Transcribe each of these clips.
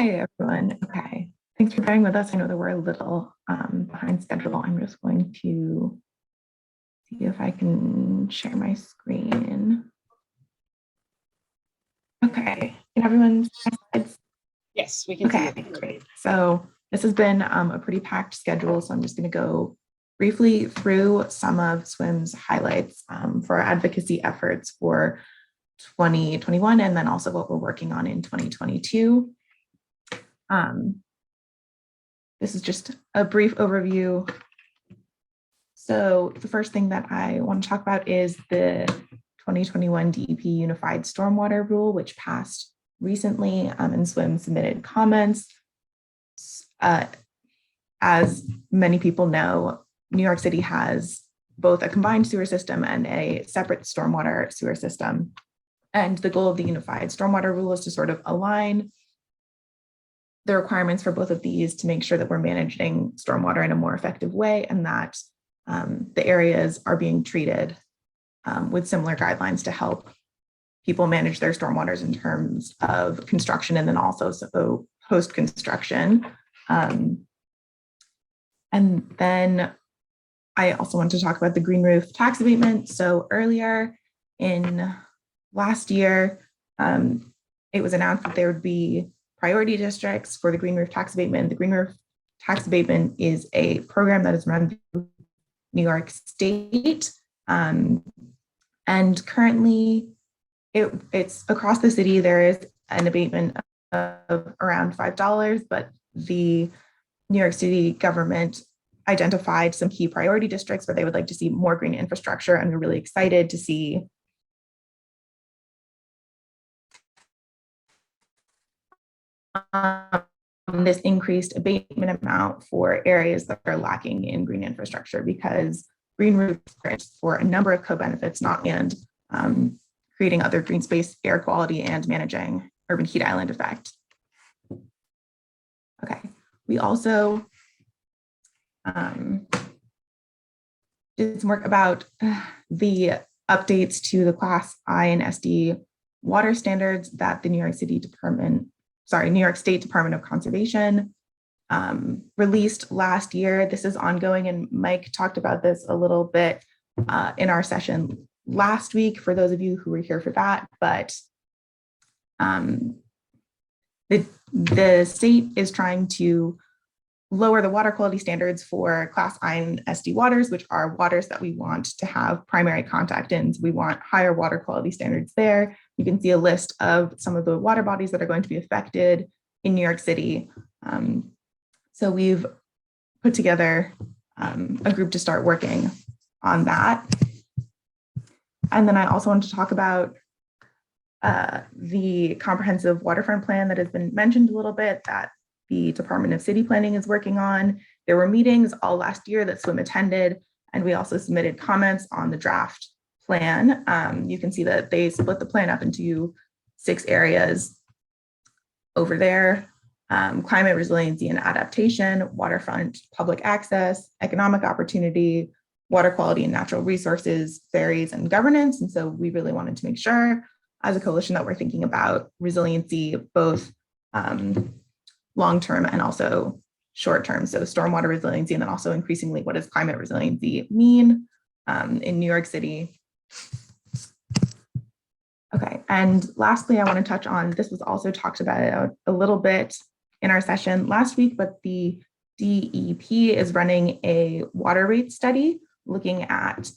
Hi, everyone. Okay, thanks for bearing with us. I know that we're a little behind schedule. I'm just going to see if I can share my screen. Okay, can everyone see my slides? Yes, we can see it. Great. So this has been a pretty packed schedule, so I'm just going to go briefly through some of SWIM's highlights for our advocacy efforts for 2021, and then also what we're working on in 2022. This is just a brief overview. So the first thing that I want to talk about is the 2021 DEP Unified Stormwater Rule, which passed recently, and SWIM submitted comments. As many people know, New York City has both a combined sewer system and a separate stormwater sewer system. And the goal of the Unified Stormwater Rule is to sort of align the requirements for both of these to make sure that we're managing stormwater in a more effective way, and that the areas are being treated with similar guidelines to help people manage their stormwaters in terms of construction and then also post-construction. And then I also want to talk about the green roof tax abatement. So earlier in last year, it was announced that there would be priority districts for the green roof tax abatement. The green roof tax abatement is a program that is run through New York State. And currently it's across the city. There is an abatement of around $5, but the New York City government identified some key priority districts where they would like to see more green infrastructure, and we're really excited to see this increased abatement amount for areas that are lacking in green infrastructure, because green roofs for a number of co-benefits, not and creating other green space, air quality, and managing urban heat island effect. Okay, we also did some work about the updates to the Class I and SD water standards that the New York State Department of Conservation released last year. This is ongoing, and Mike talked about this a little bit in our session last week for those of you who were here for that, but the state is trying to lower the water quality standards for Class I and SD waters, which are waters that we want to have primary contact in. So we want higher water quality standards there. You can see a list of some of the water bodies that are going to be affected in New York City. So we've put together a group to start working on that. And then I also want to talk about the comprehensive waterfront plan that has been mentioned a little bit, that the Department of City Planning is working on. There were meetings all last year that SWIM attended, and we also submitted comments on the draft plan. You can see that they split the plan up into 6 areas over there: climate resiliency and adaptation, waterfront public access, economic opportunity, water quality and natural resources, ferries, and governance. And so we really wanted to make sure as a coalition that we're thinking about resiliency, both long-term and also short-term. So stormwater resiliency, and then also increasingly, what does climate resiliency mean in New York City? Okay, and lastly, I want to touch on, this was also talked about a little bit in our session last week, but the DEP is running a water rate study looking at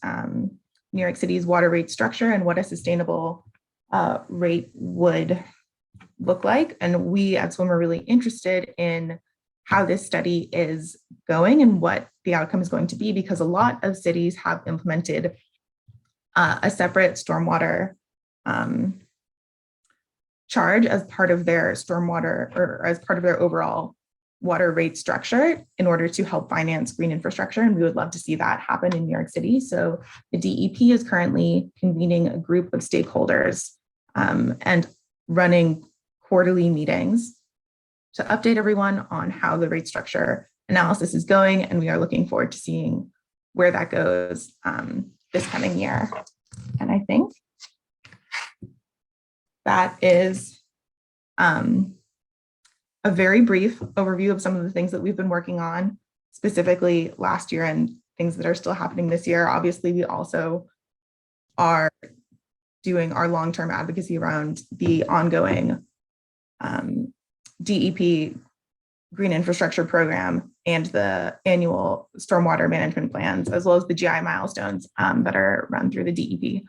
New York City's water rate structure and what a sustainable rate would look like. And we at SWIM are really interested in how this study is going and what the outcome is going to be, because a lot of cities have implemented a separate stormwater charge as part of their stormwater, or as part of their overall water rate structure, in order to help finance green infrastructure. And we would love to see that happen in New York City. So the DEP is currently convening a group of stakeholders and running quarterly meetings to update everyone on how the rate structure analysis is going. And we are looking forward to seeing where that goes this coming year. And I think that is a very brief overview of some of the things that we've been working on, specifically last year and things that are still happening this year. Obviously, we also are doing our long-term advocacy around the ongoing DEP Green Infrastructure Program and the annual stormwater management plans, as well as the GI milestones that are run through the DEP.